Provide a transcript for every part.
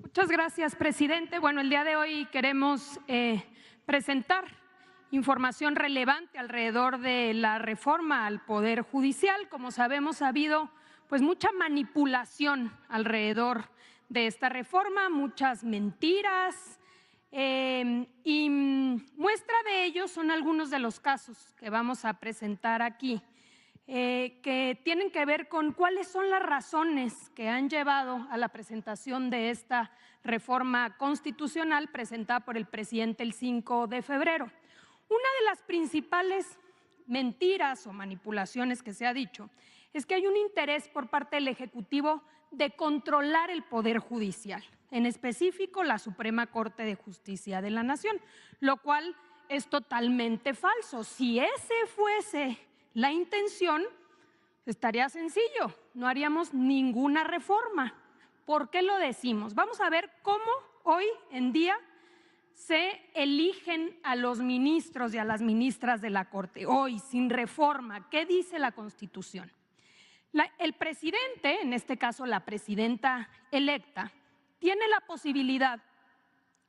Muchas gracias, presidente. Bueno, el día de hoy queremos presentar información relevante alrededor de la reforma al Poder Judicial. Como sabemos, ha habido mucha manipulación alrededor de esta reforma, muchas mentiras, y muestra de ello son algunos de los casos que vamos a presentar aquí, que tienen que ver con cuáles son las razones que han llevado a la presentación de esta reforma constitucional presentada por el presidente el 5 de febrero. Una de las principales mentiras o manipulaciones que se ha dicho es que hay un interés por parte del Ejecutivo de controlar el Poder Judicial, en específico la Suprema Corte de Justicia de la Nación, lo cual es totalmente falso. Si ese fuese la intención, estaría sencillo, no haríamos ninguna reforma. ¿Por qué lo decimos? Vamos a ver cómo hoy en día se eligen a los ministros y a las ministras de la Corte, hoy sin reforma. ¿Qué dice la Constitución? El presidente, en este caso la presidenta electa, tiene la posibilidad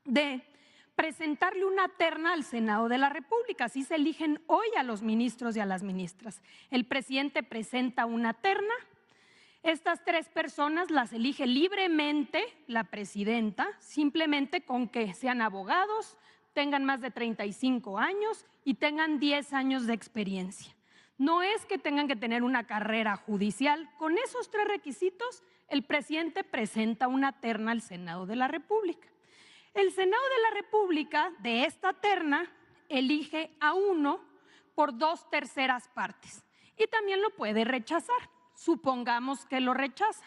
de presentarle una terna al Senado de la República. Así se eligen hoy a los ministros y a las ministras. El presidente presenta una terna. Estas tres personas las elige libremente la presidenta, simplemente con que sean abogados, tengan más de 35 años y tengan 10 años de experiencia. No es que tengan que tener una carrera judicial. Con esos tres requisitos, el presidente presenta una terna al Senado de la República. El Senado de la República, de esta terna, elige a uno por 2/3 partes y también lo puede rechazar. Supongamos que lo rechaza.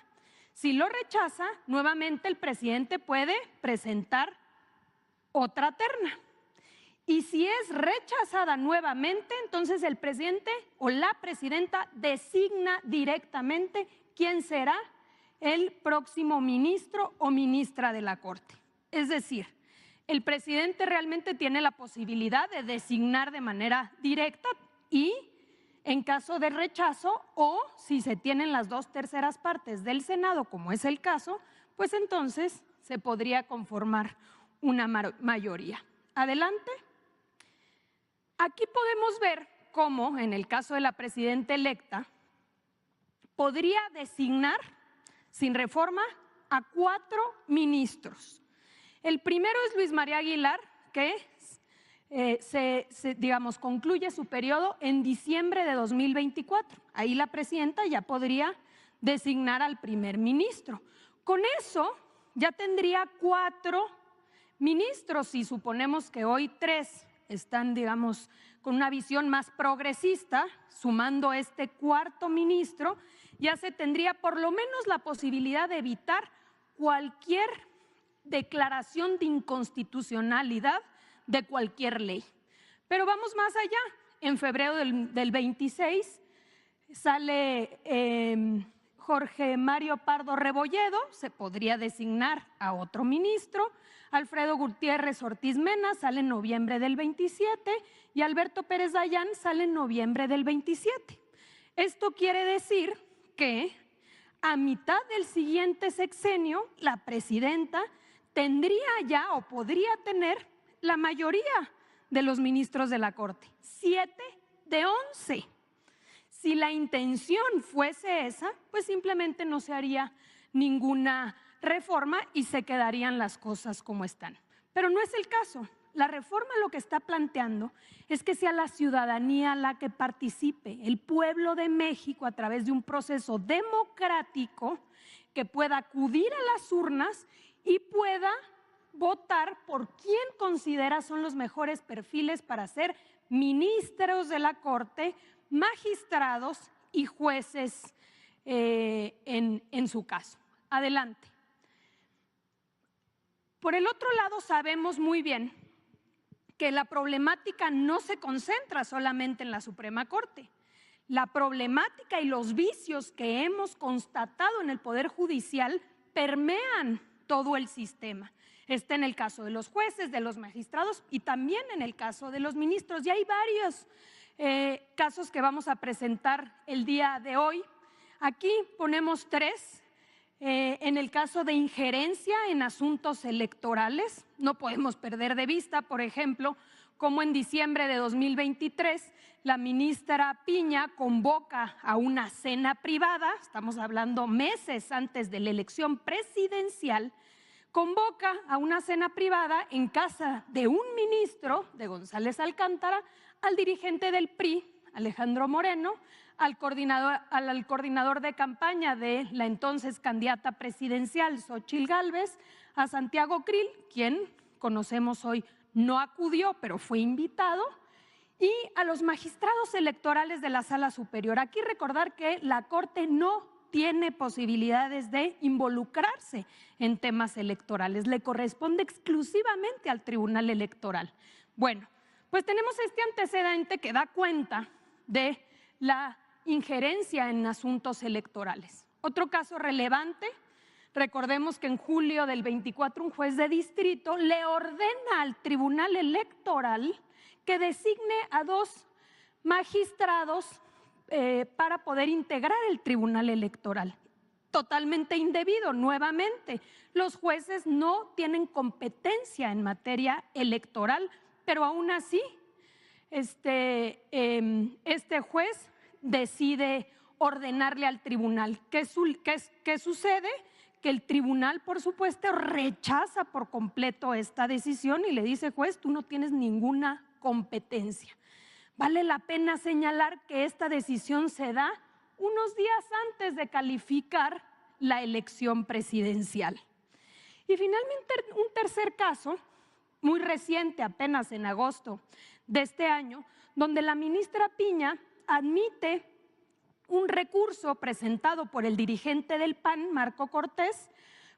Si lo rechaza, nuevamente el presidente puede presentar otra terna. Y si es rechazada nuevamente, entonces el presidente o la presidenta designa directamente quién será el próximo ministro o ministra de la Corte. Es decir, el presidente realmente tiene la posibilidad de designar de manera directa y en caso de rechazo o si se tienen las 2/3 partes del Senado, como es el caso, pues entonces se podría conformar una mayoría. Adelante. Aquí podemos ver cómo, en el caso de la presidenta electa, podría designar sin reforma a 4 ministros. El primero es Luis María Aguilar, que concluye su periodo en diciembre de 2024. Ahí la presidenta ya podría designar al primer ministro. Con eso ya tendría 4 ministros y suponemos que hoy 3 están, con una visión más progresista, sumando este 4.º ministro, ya se tendría por lo menos la posibilidad de evitar cualquier declaración de inconstitucionalidad de cualquier ley. Pero vamos más allá. En febrero del 26 sale Jorge Mario Pardo Rebolledo, se podría designar a otro ministro. Alfredo Gutiérrez Ortiz Mena sale en noviembre del 27 y Alberto Pérez Dayán sale en noviembre del 27. Esto quiere decir que a mitad del siguiente sexenio la presidenta tendría ya o podría tener la mayoría de los ministros de la Corte, 7 de 11. Si la intención fuese esa, pues simplemente no se haría ninguna reforma y se quedarían las cosas como están. Pero no es el caso. La reforma lo que está planteando es que sea la ciudadanía la que participe, el pueblo de México a través de un proceso democrático que pueda acudir a las urnas y pueda votar por quién considera son los mejores perfiles para ser ministros de la Corte, magistrados y jueces en su caso. Adelante. Por el otro lado, sabemos muy bien que la problemática no se concentra solamente en la Suprema Corte. La problemática y los vicios que hemos constatado en el Poder Judicial permean todo el sistema. Está en el caso de los jueces, de los magistrados y también en el caso de los ministros. Y hay varios casos que vamos a presentar el día de hoy. Aquí ponemos 3 En el caso de injerencia en asuntos electorales, no podemos perder de vista, por ejemplo, cómo en diciembre de 2023 la ministra Piña convoca a una cena privada, estamos hablando meses antes de la elección presidencial, convoca a una cena privada en casa de un ministro, de González Alcántara, al dirigente del PRI, Alejandro Moreno, al coordinador de campaña de la entonces candidata presidencial, Xóchitl Gálvez, a Santiago Krill, quien conocemos hoy no acudió, pero fue invitado, y a los magistrados electorales de la Sala Superior. Aquí recordar que la Corte no tiene posibilidades de involucrarse en temas electorales, le corresponde exclusivamente al Tribunal Electoral. Bueno, pues tenemos este antecedente que da cuenta de la injerencia en asuntos electorales. Otro caso relevante, recordemos que en julio del 24 un juez de distrito le ordena al Tribunal Electoral que designe a 2 magistrados para poder integrar el Tribunal Electoral. Totalmente indebido, nuevamente. Los jueces no tienen competencia en materia electoral, pero aún así este juez decide ordenarle al tribunal. ¿Qué sucede? Que el tribunal, por supuesto, rechaza por completo esta decisión y le dice: juez, tú no tienes ninguna competencia. Vale la pena señalar que esta decisión se da unos días antes de calificar la elección presidencial. Y finalmente, un tercer caso, muy reciente, apenas en agosto de este año, donde la ministra Piña admite un recurso presentado por el dirigente del PAN, Marco Cortés,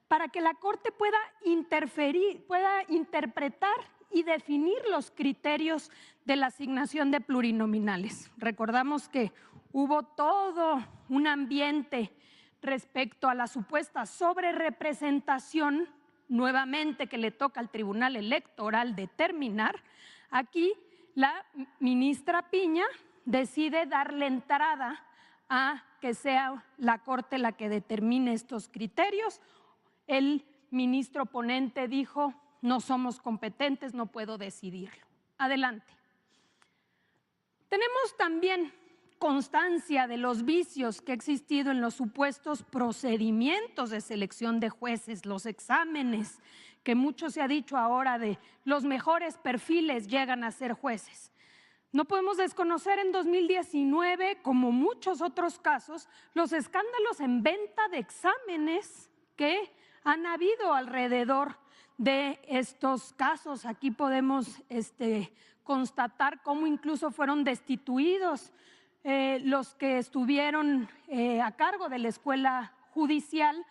para que la Corte pueda interpretar y definir los criterios de la asignación de plurinominales. Recordamos que hubo todo un ambiente respecto a la supuesta sobrerepresentación, nuevamente que le toca al Tribunal Electoral determinar. Aquí la ministra Piña decide darle entrada a que sea la Corte la que determine estos criterios. El ministro ponente dijo: no somos competentes, no puedo decidirlo. Adelante. Tenemos también constancia de los vicios que ha existido en los supuestos procedimientos de selección de jueces, los exámenes, que mucho se ha dicho ahora de los mejores perfiles llegan a ser jueces. No podemos desconocer en 2019, como muchos otros casos, los escándalos en venta de exámenes que han habido alrededor de estos casos. Aquí podemos constatar cómo incluso fueron destituidos los que estuvieron a cargo de la escuela judicial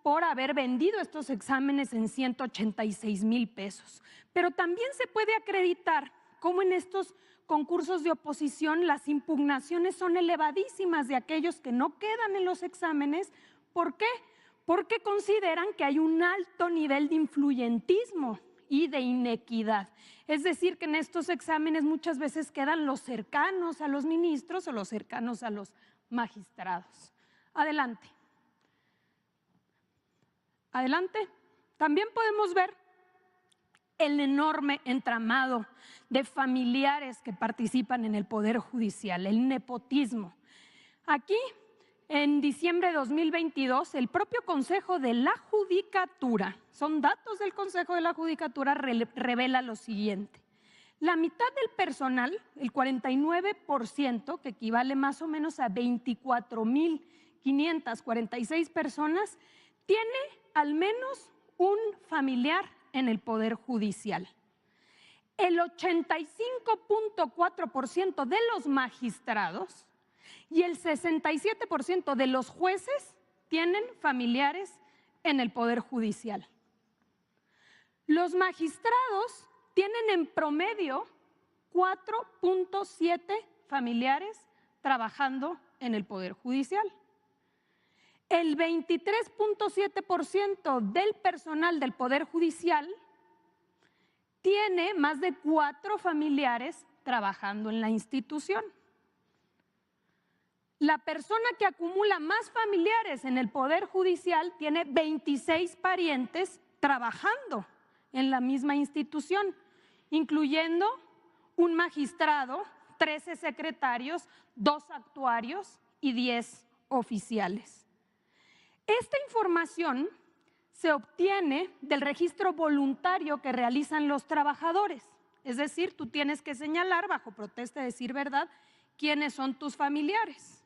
por haber vendido estos exámenes en 186,000 pesos. Pero también se puede acreditar cómo en estos concursos de oposición las impugnaciones son elevadísimas de aquellos que no quedan en los exámenes. ¿Por qué? Porque consideran que hay un alto nivel de influyentismo y de inequidad. Es decir, que en estos exámenes muchas veces quedan los cercanos a los ministros o los cercanos a los magistrados. Adelante. Adelante. También podemos ver el enorme entramado de familiares que participan en el Poder Judicial, el nepotismo. Aquí, en diciembre de 2022, el propio Consejo de la Judicatura, son datos del Consejo de la Judicatura, revela lo siguiente. La mitad del personal, el 49%, que equivale más o menos a 24,546 personas, tiene al menos un familiar en el Poder Judicial. El 85,4% de los magistrados y el 67% de los jueces tienen familiares en el Poder Judicial. Los magistrados tienen en promedio 4,7 familiares trabajando en el Poder Judicial. El 23,7% del personal del Poder Judicial tiene más de 4 familiares trabajando en la institución. La persona que acumula más familiares en el Poder Judicial tiene 26 parientes trabajando en la misma institución, incluyendo un magistrado, 13 secretarios, 2 actuarios y 10 oficiales. Esta información se obtiene del registro voluntario que realizan los trabajadores. Es decir, tú tienes que señalar, bajo protesta de decir verdad, quiénes son tus familiares.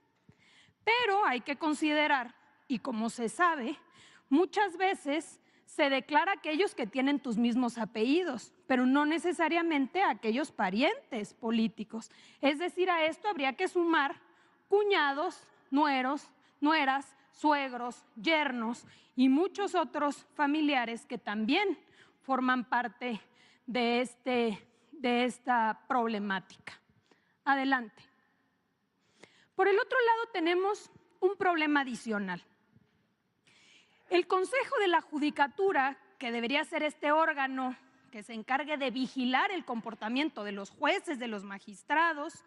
Pero hay que considerar, y como se sabe, muchas veces se declara aquellos que tienen tus mismos apellidos, pero no necesariamente aquellos parientes políticos. Es decir, a esto habría que sumar cuñados, nueros, nueras, suegros, yernos y muchos otros familiares que también forman parte de esta problemática. Adelante. Por el otro lado tenemos un problema adicional. El Consejo de la Judicatura, que debería ser este órgano que se encargue de vigilar el comportamiento de los jueces, de los magistrados,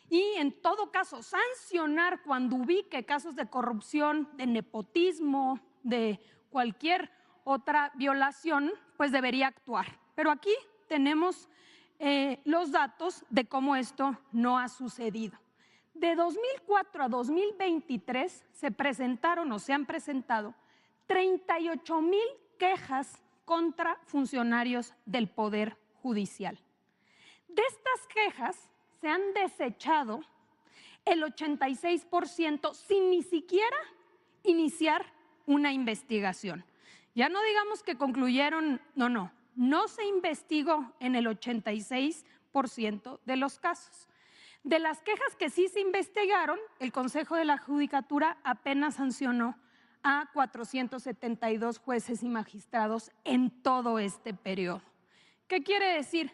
y en todo caso sancionar cuando ubique casos de corrupción, de nepotismo, de cualquier otra violación, pues debería actuar. Pero aquí tenemos los datos de cómo esto no ha sucedido. De 2004 a 2023 se presentaron o se han presentado 38,000 quejas contra funcionarios del Poder Judicial. De estas quejas se han desechado el 86% sin ni siquiera iniciar una investigación. Ya no digamos que concluyeron, no se investigó en el 86% de los casos. De las quejas que sí se investigaron, el Consejo de la Judicatura apenas sancionó a 472 jueces y magistrados en todo este periodo. ¿Qué quiere decir?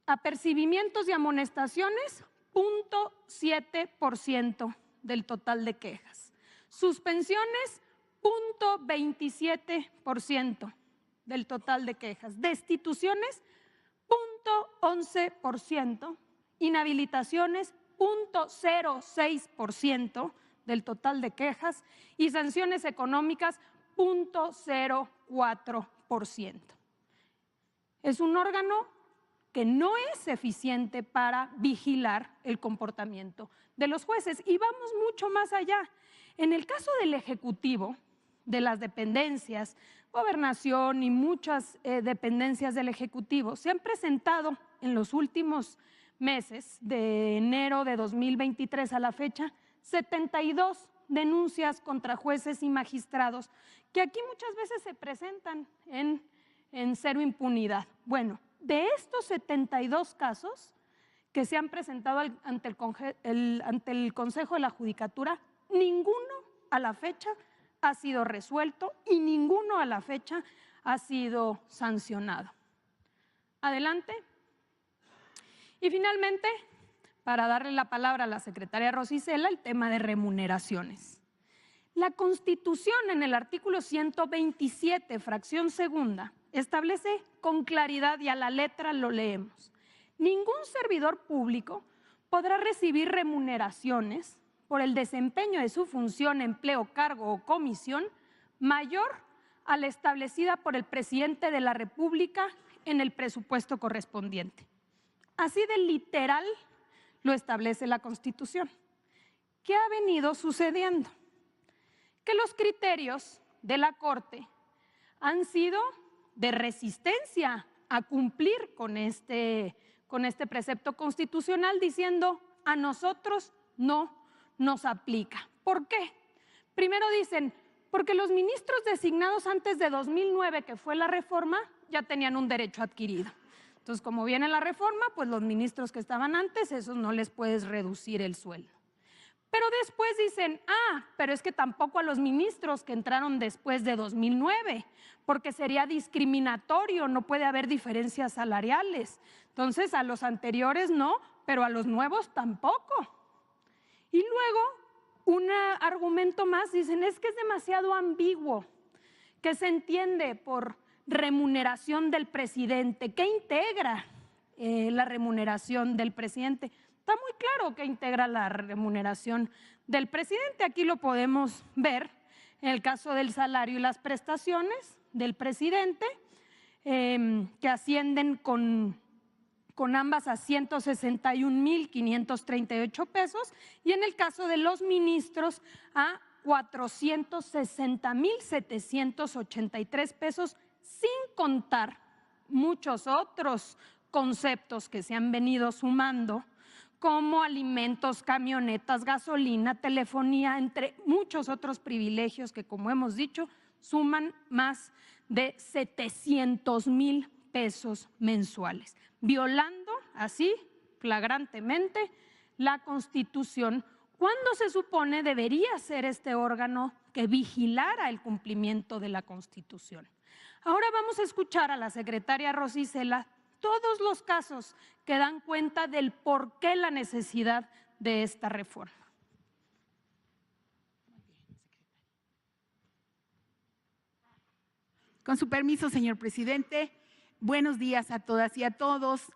Apercibimientos y amonestaciones, 0.7% del total de quejas. Suspensiones, 0.27% del total de quejas. Destituciones, 0.11%. Inhabilitaciones, 0.06% del total de quejas y sanciones económicas, 0.04%. Es un órgano que no es eficiente para vigilar el comportamiento de los jueces. Y vamos mucho más allá. En el caso del Ejecutivo, de las dependencias, Gobernación y muchas dependencias del Ejecutivo, se han presentado en los últimos meses, de enero de 2023 a la fecha, 72 denuncias contra jueces y magistrados, que aquí muchas veces se presentan en cero impunidad. Bueno, de estos 72 casos que se han presentado ante el Consejo de la Judicatura, ninguno a la fecha ha sido resuelto y ninguno a la fecha ha sido sancionado. Adelante. Y finalmente, para darle la palabra a la secretaria Rosa Isela, el tema de remuneraciones. La Constitución, en el artículo 127, fracción segunda, establece con claridad, y a la letra lo leemos: ningún servidor público podrá recibir remuneraciones por el desempeño de su función, empleo, cargo o comisión mayor a la establecida por el presidente de la República en el presupuesto correspondiente. Así de literal lo establece la Constitución. ¿Qué ha venido sucediendo? Que los criterios de la Corte han sido de resistencia a cumplir con este precepto constitucional, diciendo: a nosotros no nos aplica. ¿Por qué? Primero dicen, porque los ministros designados antes de 2009, que fue la reforma, ya tenían un derecho adquirido. Entonces, como viene la reforma, pues los ministros que estaban antes, esos no les puedes reducir el sueldo. Pero después dicen, pero es que tampoco a los ministros que entraron después de 2009, porque sería discriminatorio, no puede haber diferencias salariales. Entonces, a los anteriores no, pero a los nuevos tampoco. Y luego, un argumento más, dicen, es que es demasiado ambiguo, que se entiende por remuneración del presidente. ¿Qué integra la remuneración del presidente? está muy claro que integra la remuneración del presidente. Aquí lo podemos ver en el caso del salario y las prestaciones del presidente, que ascienden con ambas a 161,538 pesos, y en el caso de los ministros a 460,783 pesos, sin contar muchos otros conceptos que se han venido sumando, como alimentos, camionetas, gasolina, telefonía, entre muchos otros privilegios que, como hemos dicho, suman más de 700,000 pesos mensuales, violando así flagrantemente la Constitución, cuando se supone debería ser este órgano que vigilara el cumplimiento de la Constitución. Ahora vamos a escuchar a la secretaria Rosy Isela todos los casos que dan cuenta del por qué la necesidad de esta reforma. Con su permiso, señor presidente, buenos días a todas y a todos.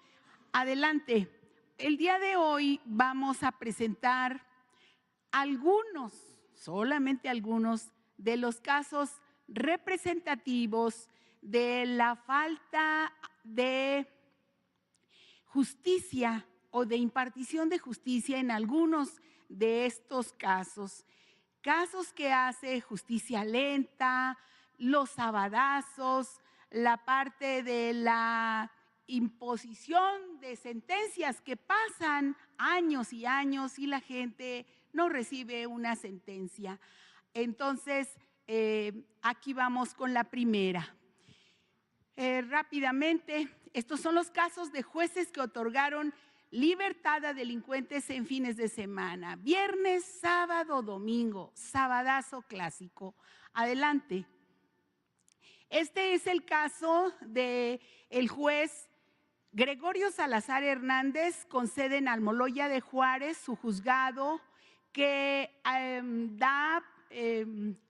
Adelante. El día de hoy vamos a presentar algunos, solamente algunos, de los casos representativos de la falta de justicia o de impartición de justicia en algunos de estos casos. Casos que hace justicia lenta, los sabadazos, la parte de la imposición de sentencias que pasan años y años y la gente no recibe una sentencia. Entonces, aquí vamos con la primera. Rápidamente, estos son los casos de jueces que otorgaron libertad a delincuentes en fines de semana, viernes, sábado, domingo, sabadazo clásico. Adelante. Este es el caso del juez Gregorio Salazar Hernández, con sede en Almoloya de Juárez, su juzgado, que da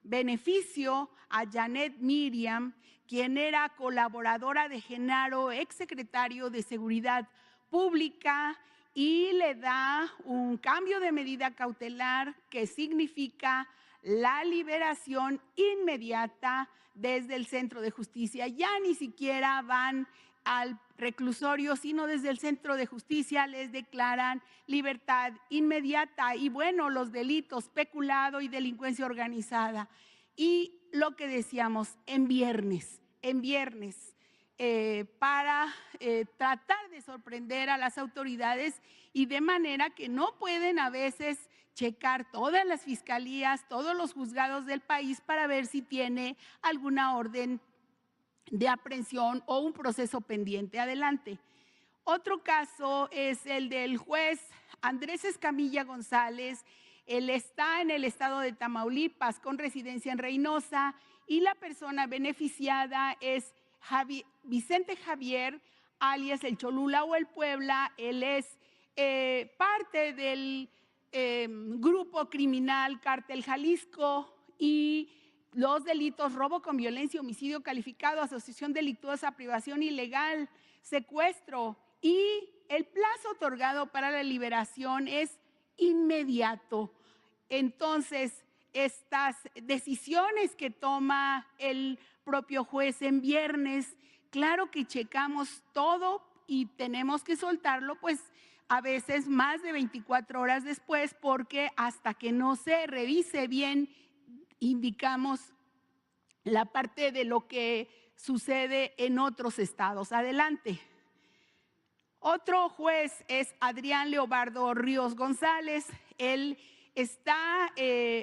beneficio a Janet Miriam, quien era colaboradora de Genaro, exsecretario de Seguridad Pública, y le da un cambio de medida cautelar que significa la liberación inmediata desde el centro de justicia. Ya ni siquiera van al reclusorio, sino desde el centro de justicia les declaran libertad inmediata. Y bueno, los delitos, peculado y delincuencia organizada. Y lo que decíamos, en viernes, para tratar de sorprender a las autoridades, y de manera que no pueden a veces checar todas las fiscalías, todos los juzgados del país para ver si tiene alguna orden de aprehensión o un proceso pendiente. Adelante. Otro caso es el del juez Andrés Escamilla González. Él está en el estado de Tamaulipas con residencia en Reynosa, y la persona beneficiada es Vicente Javier, alias el Cholula o el Puebla. Él es parte del grupo criminal Cártel Jalisco, y los delitos robo con violencia, homicidio calificado, asociación delictuosa, privación ilegal, secuestro, y el plazo otorgado para la liberación es inmediato. Entonces, estas decisiones que toma el propio juez en viernes, claro que checamos todo y tenemos que soltarlo, pues a veces más de 24 horas después, porque hasta que no se revise bien, indicamos la parte de lo que sucede en otros estados. Adelante. Otro juez es Adrián Leobardo Ríos González. Él está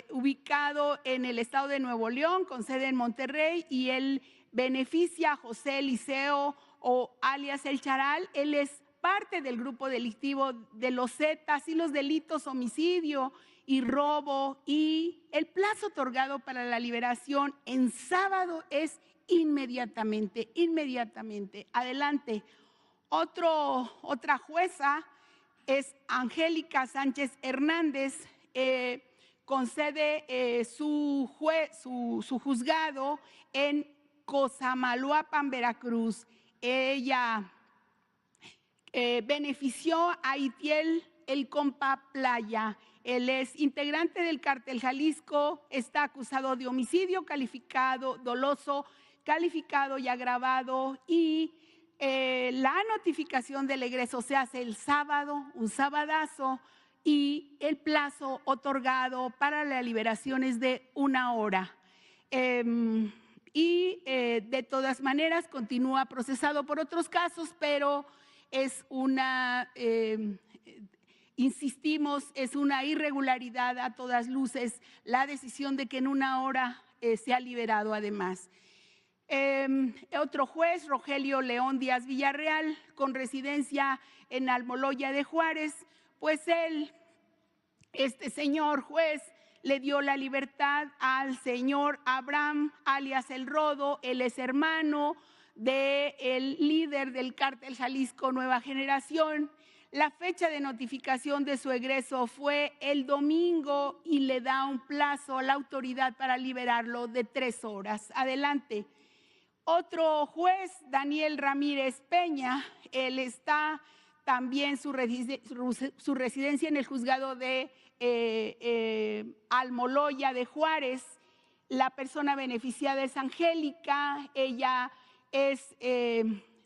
ubicado en el estado de Nuevo León, con sede en Monterrey, y él beneficia a José Eliseo, o alias El Charal. Él es parte del grupo delictivo de los Zetas y los delitos homicidio y robo, y el plazo otorgado para la liberación en sábado es inmediatamente. Adelante. Otra jueza es Angélica Sánchez Hernández, con sede su juzgado en Cosamaloapan, Veracruz. Ella benefició a Itiel el compa Playa. Él es integrante del Cártel Jalisco, está acusado de homicidio calificado, doloso, calificado y agravado, y la notificación del egreso se hace el sábado, un sabadazo, y el plazo otorgado para la liberación es de 1 hora. De todas maneras continúa procesado por otros casos, pero es insistimos, es una irregularidad a todas luces la decisión de que en 1 hora sea liberado además. Otro juez, Rogelio León Díaz Villarreal, con residencia en Almoloya de Juárez, pues este señor juez le dio la libertad al señor Abraham, alias El Rodo. Él es hermano del líder del Cártel Jalisco Nueva Generación. La fecha de notificación de su egreso fue el domingo y le da un plazo a la autoridad para liberarlo de 3 horas. Adelante. Otro juez, Daniel Ramírez Peña, él está también su residencia en el juzgado de Almoloya de Juárez. La persona beneficiada es Angélica, ella es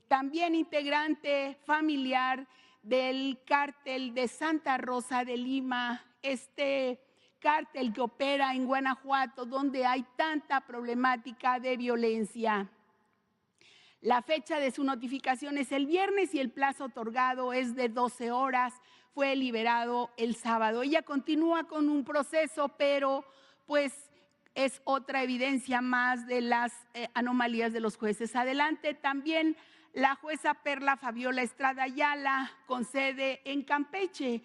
también integrante familiar del cártel de Santa Rosa de Lima, este cártel que opera en Guanajuato, donde hay tanta problemática de violencia. La fecha de su notificación es el viernes y el plazo otorgado es de 12 horas. Fue liberado el sábado. Ella continúa con un proceso, pero pues es otra evidencia más de las anomalías de los jueces. Adelante. También la jueza Perla Fabiola Estrada Ayala, con sede en Campeche.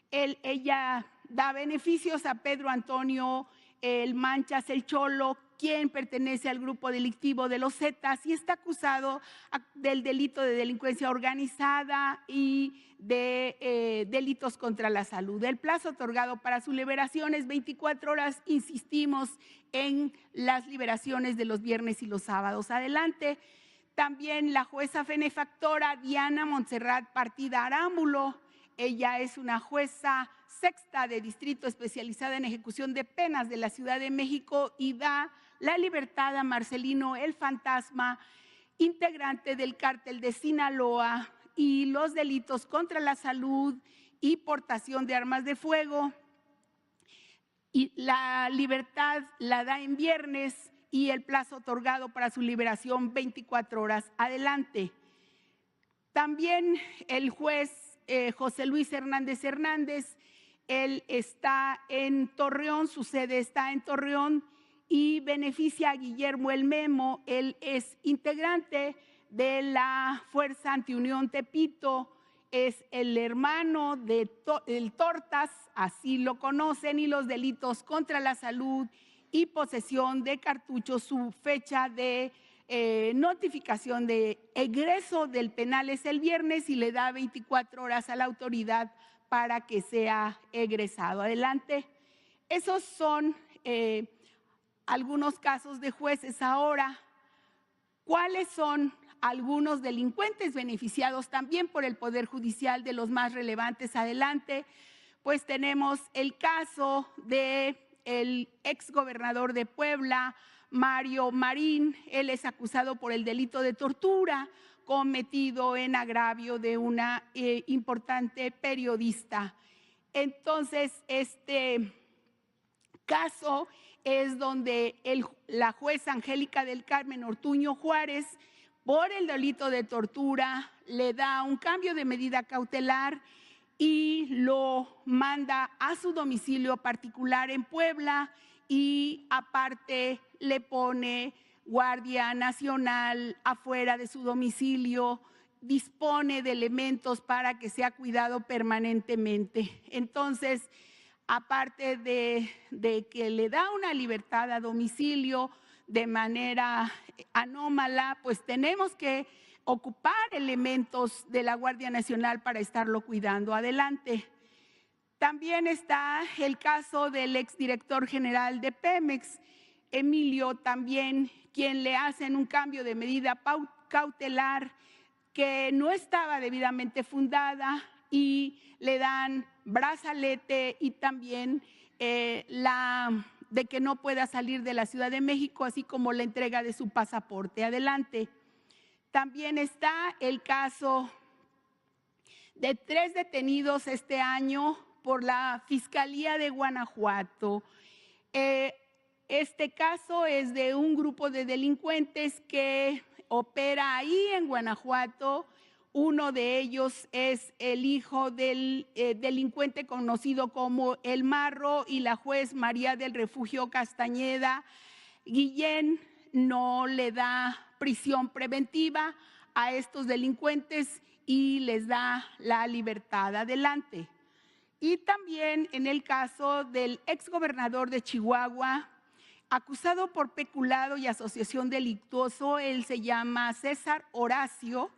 Ella da beneficios a Pedro Antonio El Manchas El Cholo, quien pertenece al grupo delictivo de los Zetas y está acusado del delito de delincuencia organizada y de delitos contra la salud. El plazo otorgado para su liberación es 24 horas. Insistimos en las liberaciones de los viernes y los sábados. Adelante. También la jueza benefactora Diana Montserrat Partida Arámbulo. Ella es una jueza sexta de distrito especializada en ejecución de penas de la Ciudad de México y da la libertad a Marcelino El Fantasma, integrante del cártel de Sinaloa, y los delitos contra la salud y portación de armas de fuego. Y la libertad la da en viernes y el plazo otorgado para su liberación 24 horas. Adelante. También el juez José Luis Hernández Hernández, él está en Torreón, su sede está en Torreón y beneficia a Guillermo El Memo. Él es integrante de la Fuerza Antiunión Tepito, es el hermano de el Tortas, así lo conocen, y los delitos contra la salud y posesión de cartuchos. Su fecha de notificación de egreso del penal es el viernes y le da 24 horas a la autoridad para que sea egresado. Adelante. Esos son algunos casos de jueces. Ahora, ¿cuáles son algunos delincuentes beneficiados también por el Poder Judicial, de los más relevantes? Adelante. Pues tenemos el caso del exgobernador de Puebla, Mario Marín. Él es acusado por el delito de tortura cometido en agravio de una importante periodista. Entonces, este caso es donde la jueza Angélica del Carmen Ortuño Juárez, por el delito de tortura, le da un cambio de medida cautelar y lo manda a su domicilio particular en Puebla, y aparte le pone Guardia Nacional afuera de su domicilio, dispone de elementos para que sea cuidado permanentemente. Entonces, aparte de que le da una libertad a domicilio de manera anómala, pues tenemos que ocupar elementos de la Guardia Nacional para estarlo cuidando. Adelante. También está el caso del exdirector general de Pemex, Emilio, también, quien le hacen un cambio de medida cautelar que no estaba debidamente fundada y le dan brazalete y también la de que no pueda salir de la Ciudad de México, así como la entrega de su pasaporte. Adelante. También está el caso de 3 detenidos este año por la Fiscalía de Guanajuato. Este caso es de un grupo de delincuentes que opera ahí en Guanajuato. Uno de ellos es el hijo del delincuente conocido como El Marro, y la juez María del Refugio Castañeda Guillén no le da prisión preventiva a estos delincuentes y les da la libertad. Adelante. Y también en el caso del exgobernador de Chihuahua, acusado por peculado y asociación delictuoso, él se llama César Horacio.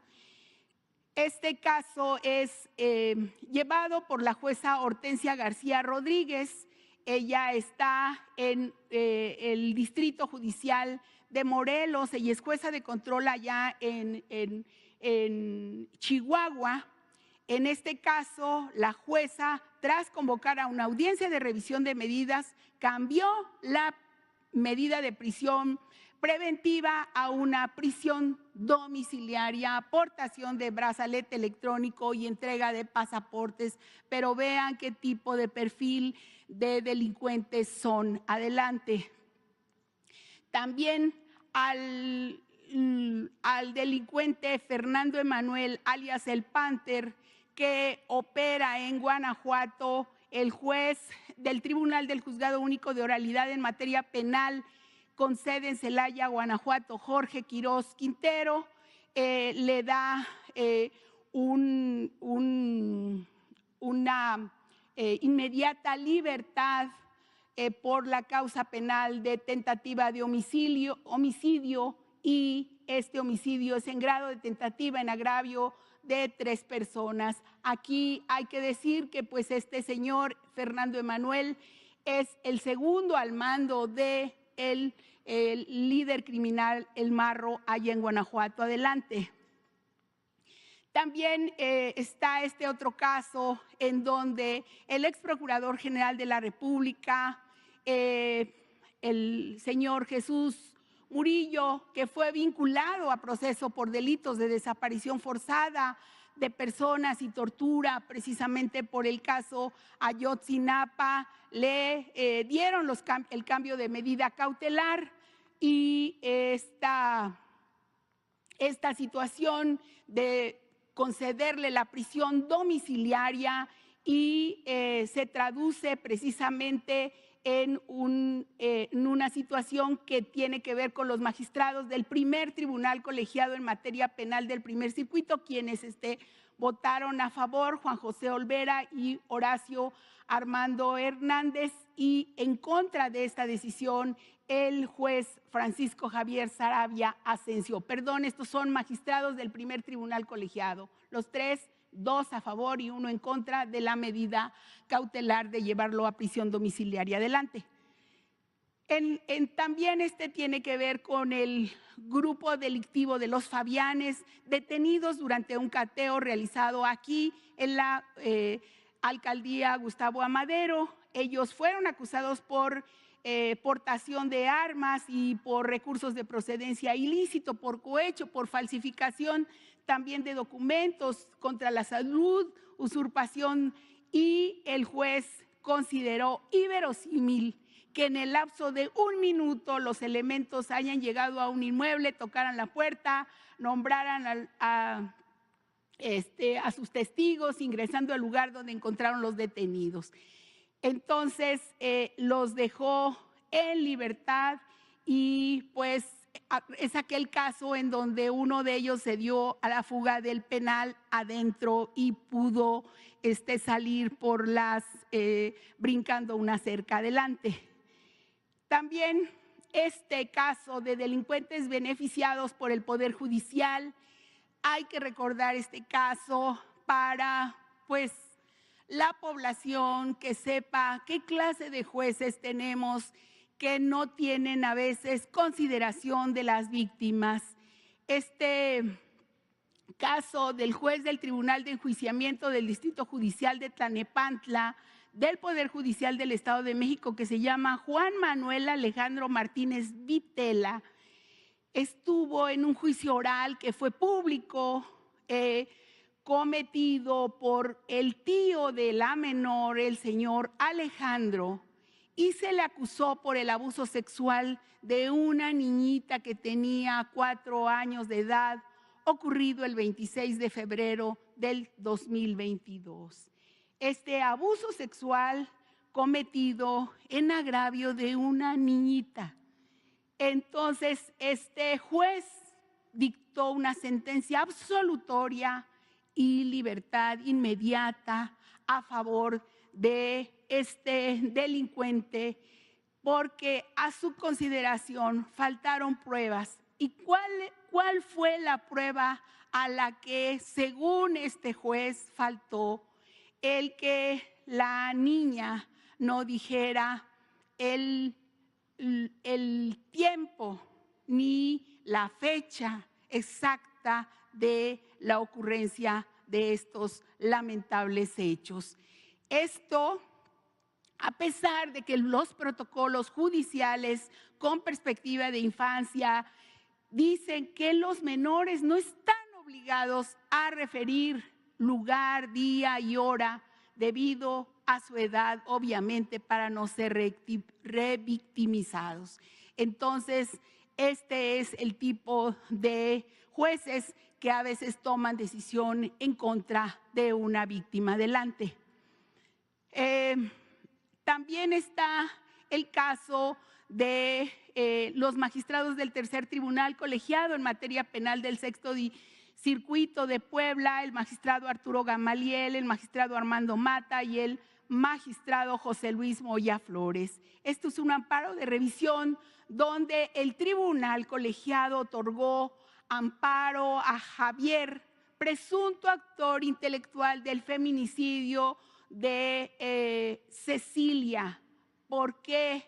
Este caso es llevado por la jueza Hortensia García Rodríguez. Ella está en el Distrito Judicial de Morelos, ella es jueza de control allá en Chihuahua. En este caso, la jueza, tras convocar a una audiencia de revisión de medidas, cambió la medida de prisión preventiva a una prisión domiciliaria, aportación de brazalete electrónico y entrega de pasaportes. Pero vean qué tipo de perfil de delincuentes son. Adelante. También al delincuente Fernando Emanuel, alias El Panther, que opera en Guanajuato, el juez del Tribunal del Juzgado Único de Oralidad en materia penal con sede en Celaya, Guanajuato, Jorge Quirós Quintero, le da una inmediata libertad por la causa penal de tentativa de homicidio, y este homicidio es en grado de tentativa en agravio de 3 personas. Aquí hay que decir que pues este señor Fernando Emanuel es el segundo al mando de el líder criminal El Marro allá en Guanajuato. Adelante. También está este otro caso en donde el ex procurador general de la República, el señor Jesús Murillo, que fue vinculado a proceso por delitos de desaparición forzada de personas y tortura, precisamente por el caso Ayotzinapa, le dieron el cambio de medida cautelar, y esta situación de concederle la prisión domiciliaria y se traduce precisamente en una situación que tiene que ver con los magistrados del primer tribunal colegiado en materia penal del primer circuito, quienes votaron a favor, Juan José Olvera y Horacio Armando Hernández, y en contra de esta decisión el juez Francisco Javier Saravia Asensio. Perdón, estos son magistrados del primer tribunal colegiado, los 3, 2 a favor y 1 en contra de la medida cautelar de llevarlo a prisión domiciliaria. Adelante. También tiene que ver con el grupo delictivo de los Fabianes, detenidos durante un cateo realizado aquí en la alcaldía Gustavo Amadero. Ellos fueron acusados por portación de armas y por recursos de procedencia ilícito, por cohecho, por falsificación también de documentos contra la salud, usurpación, y el juez consideró inverosímil que en el lapso de 1 minuto los elementos hayan llegado a un inmueble, tocaran la puerta, nombraran a sus testigos, ingresando al lugar donde encontraron los detenidos. Entonces los dejó en libertad, y pues es aquel caso en donde uno de ellos se dio a la fuga del penal adentro y pudo salir por brincando una cerca. Adelante. También este caso de delincuentes beneficiados por el Poder Judicial, hay que recordar este caso para pues la población que sepa qué clase de jueces tenemos que no tienen a veces consideración de las víctimas. caso del juez del Tribunal de Enjuiciamiento del Distrito Judicial de Tlalnepantla, del Poder Judicial del Estado de México, que se llama Juan Manuel Alejandro Martínez Vitela, estuvo en un juicio oral que fue público, cometido por el tío de la menor, el señor Alejandro, y se le acusó por el abuso sexual de una niñita que tenía 4 años de edad, ocurrido el 26 de febrero del 2022. Este abuso sexual cometido en agravio de una niñita. Entonces, este juez dictó una sentencia absolutoria y libertad inmediata a favor de este delincuente, porque a su consideración faltaron pruebas. ¿Y cuál fue la prueba a la que, según este juez, faltó? El que la niña no dijera el tiempo ni la fecha exacta de la ocurrencia de estos lamentables hechos. Esto, a pesar de que los protocolos judiciales con perspectiva de infancia dicen que los menores no están obligados a referir lugar, día y hora debido a su edad, obviamente, para no ser revictimizados. Entonces, este es el tipo de jueces que a veces toman decisión en contra de una víctima. Adelante. También está el caso de los magistrados del Tercer Tribunal Colegiado en materia penal del Sexto Circuito de Puebla, el magistrado Arturo Gamaliel, el magistrado Armando Mata y el magistrado José Luis Moya Flores. Esto es un amparo de revisión donde el tribunal colegiado otorgó amparo a Javier, presunto actor intelectual del feminicidio de Cecilia. ¿Por qué?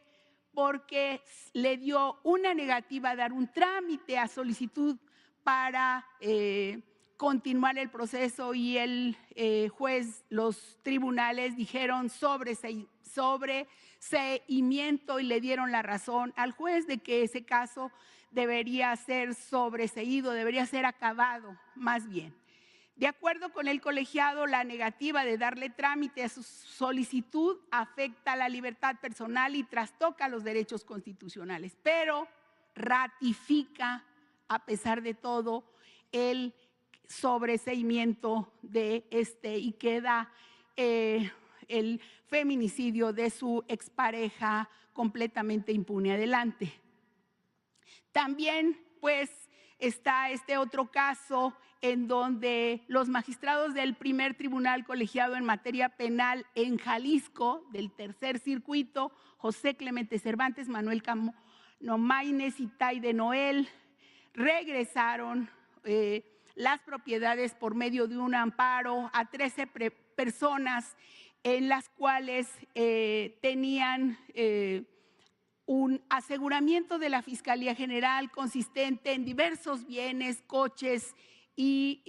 Porque le dio una negativa a dar un trámite a solicitud para continuar el proceso, y el juez, los tribunales dijeron sobreseimiento y le dieron la razón al juez de que ese caso debería ser sobreseído, debería ser acabado más bien. De acuerdo con el colegiado, la negativa de darle trámite a su solicitud afecta la libertad personal y trastoca los derechos constitucionales, pero ratifica, a pesar de todo, el sobreseimiento de y queda el feminicidio de su expareja completamente impune. Adelante. También, pues, está este otro caso en donde los magistrados del Primer Tribunal Colegiado en materia penal en Jalisco, del Tercer Circuito, José Clemente Cervantes, Manuel Canomaines y Tai de Noel, regresaron las propiedades por medio de un amparo a 13 personas en las cuales tenían un aseguramiento de la Fiscalía General consistente en diversos bienes, coches y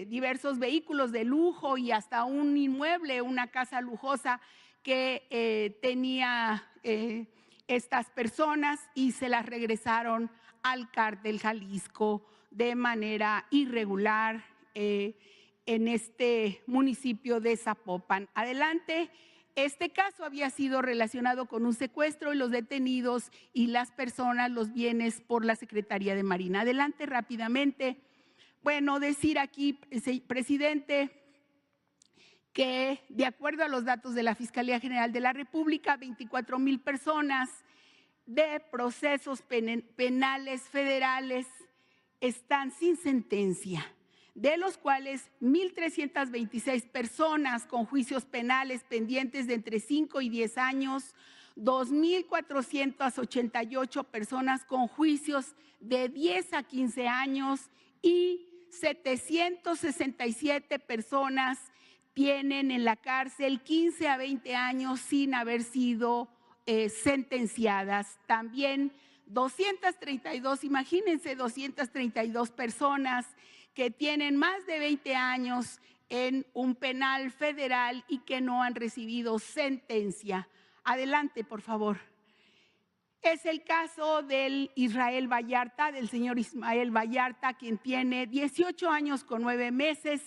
diversos vehículos de lujo y hasta un inmueble, una casa lujosa que tenía estas personas, y se las regresaron al Cártel Jalisco de manera irregular en este municipio de Zapopan. Adelante. Este caso había sido relacionado con un secuestro y los detenidos y las personas, los bienes, por la Secretaría de Marina. Adelante rápidamente. Bueno, decir aquí, presidente, que de acuerdo a los datos de la Fiscalía General de la República, 24,000 personas de procesos penales federales están sin sentencia, de los cuales 1,326 personas con juicios penales pendientes de entre 5 y 10 años, 2,488 personas con juicios de 10 a 15 años y 767 personas tienen en la cárcel 15 a 20 años sin haber sido sentenciadas. También 232, imagínense, 232 personas que tienen más de 20 años en un penal federal y que no han recibido sentencia. Adelante, por favor. Es el caso del Israel Vallarta, del señor Ismael Vallarta, quien tiene 18 años con 9 meses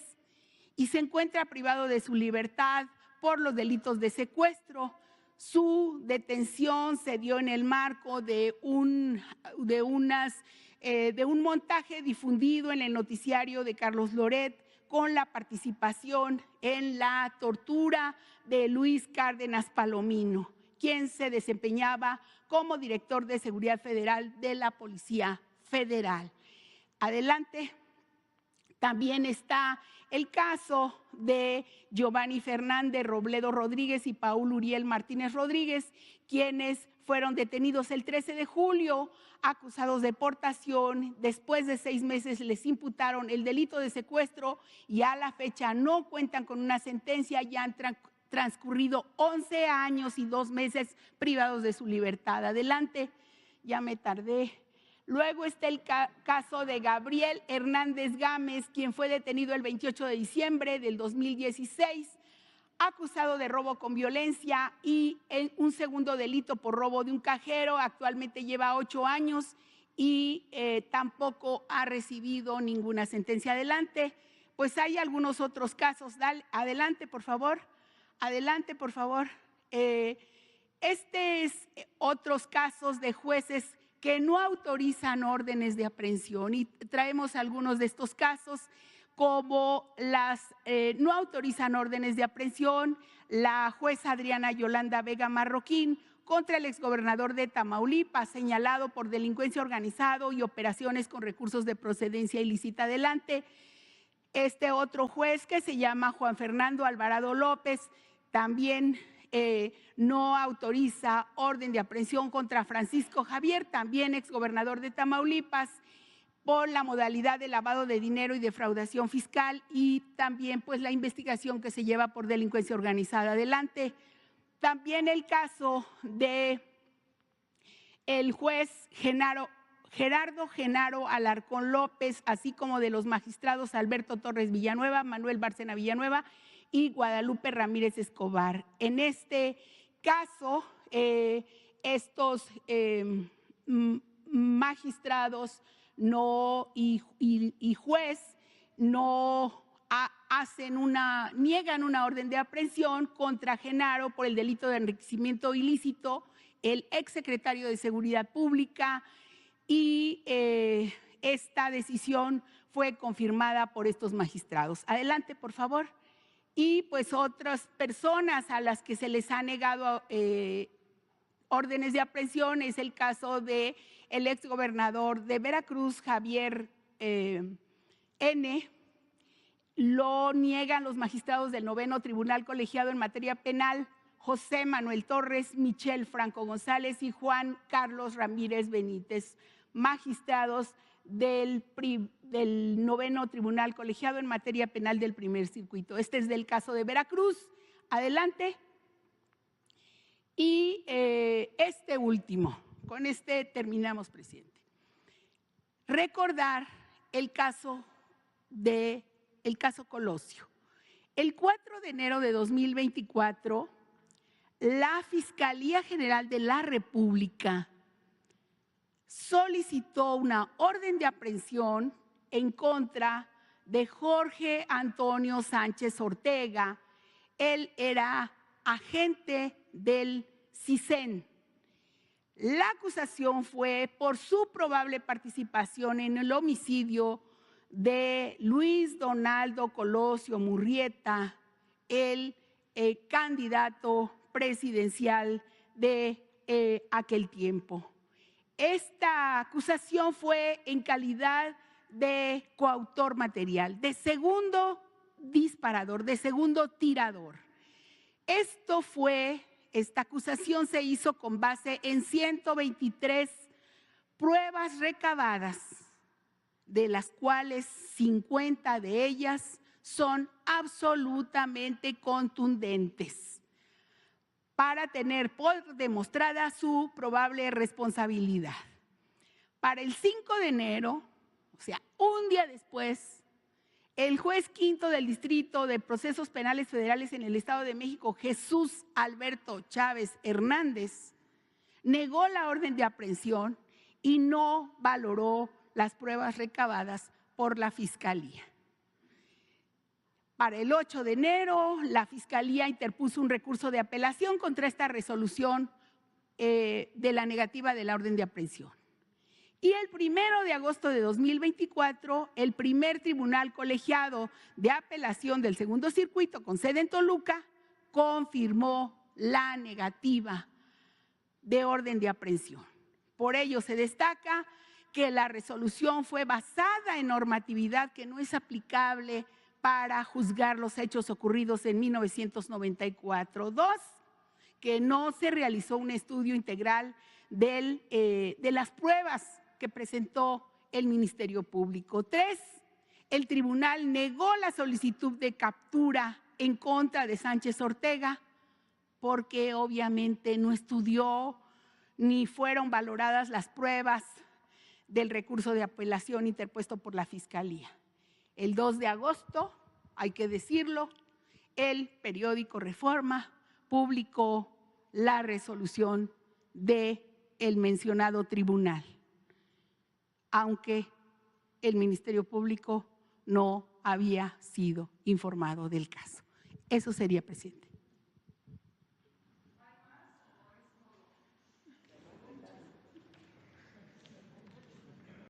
y se encuentra privado de su libertad por los delitos de secuestro. Su detención se dio en el marco de un montaje difundido en el noticiario de Carlos Loret con la participación en la tortura de Luis Cárdenas Palomino, quien se desempeñaba como director de Seguridad Federal de la Policía Federal. Adelante. También está el caso de Giovanni Fernández Robledo Rodríguez y Paul Uriel Martínez Rodríguez, quienes fueron detenidos el 13 de julio, acusados de deportación. Después de 6 meses les imputaron el delito de secuestro y a la fecha no cuentan con una sentencia, ya han transcurrido 11 años y 2 meses privados de su libertad. Adelante, ya me tardé. Luego está el caso de Gabriel Hernández Gámez, quien fue detenido el 28 de diciembre del 2016, acusado de robo con violencia y un segundo delito por robo de un cajero. Actualmente lleva 8 años y tampoco ha recibido ninguna sentencia. Adelante, pues hay algunos otros casos. Adelante, por favor. Adelante, por favor. Otros casos de jueces que no autorizan órdenes de aprehensión, y traemos algunos de estos casos, como no autorizan órdenes de aprehensión la jueza Adriana Yolanda Vega Marroquín contra el exgobernador de Tamaulipas, señalado por delincuencia organizada y operaciones con recursos de procedencia ilícita. Adelante. Este otro juez, que se llama Juan Fernando Alvarado López, también no autoriza orden de aprehensión contra Francisco Javier, también exgobernador de Tamaulipas, por la modalidad de lavado de dinero y defraudación fiscal, y también pues la investigación que se lleva por delincuencia organizada. Adelante. También el caso de el juez Gerardo Genaro Alarcón López, así como de los magistrados Alberto Torres Villanueva, Manuel Bárcena Villanueva y Guadalupe Ramírez Escobar. En este caso, estos magistrados y juez no niegan una orden de aprehensión contra Genaro por el delito de enriquecimiento ilícito, el exsecretario de Seguridad Pública, y esta decisión fue confirmada por estos magistrados. Adelante, por favor. Y pues otras personas a las que se les ha negado órdenes de aprehensión es el caso del exgobernador de Veracruz, Javier N. Lo niegan los magistrados del 9º Tribunal Colegiado en Materia Penal, José Manuel Torres, Michel Franco González y Juan Carlos Ramírez Benítez, magistrados del 9º Tribunal Colegiado en Materia Penal del Primer Circuito. Este es del caso de Veracruz. Adelante. Y este último, con este terminamos, presidente. Recordar el caso Colosio. El 4 de enero de 2024, la Fiscalía General de la República solicitó una orden de aprehensión en contra de Jorge Antonio Sánchez Ortega. Él era agente del CISEN. La acusación fue por su probable participación en el homicidio de Luis Donaldo Colosio Murrieta, el candidato presidencial de aquel tiempo. Esta acusación fue en calidad de coautor material, de segundo disparador, de segundo tirador. Esta acusación se hizo con base en 123 pruebas recabadas, de las cuales 50 de ellas son absolutamente contundentes para tener por demostrada su probable responsabilidad. Para el 5 de enero, o sea, un día después el juez quinto del Distrito de Procesos Penales Federales en el Estado de México, Jesús Alberto Chávez Hernández, negó la orden de aprehensión y no valoró las pruebas recabadas por la Fiscalía. Para el 8 de enero, la Fiscalía interpuso un recurso de apelación contra esta resolución de la negativa de la orden de aprehensión. Y el 1 de agosto de 2024, el primer tribunal colegiado de apelación del segundo circuito con sede en Toluca confirmó la negativa de orden de aprehensión. Por ello se destaca que la resolución fue basada en normatividad que no es aplicable para juzgar los hechos ocurridos en 1994. 2, que no se realizó un estudio integral de las pruebas que presentó el Ministerio Público. 3, el tribunal negó la solicitud de captura en contra de Sánchez Ortega porque obviamente no estudió ni fueron valoradas las pruebas del recurso de apelación interpuesto por la Fiscalía. El 2 de agosto, hay que decirlo, el periódico Reforma publicó la resolución del mencionado tribunal, aunque el Ministerio Público no había sido informado del caso. Eso sería, presidente.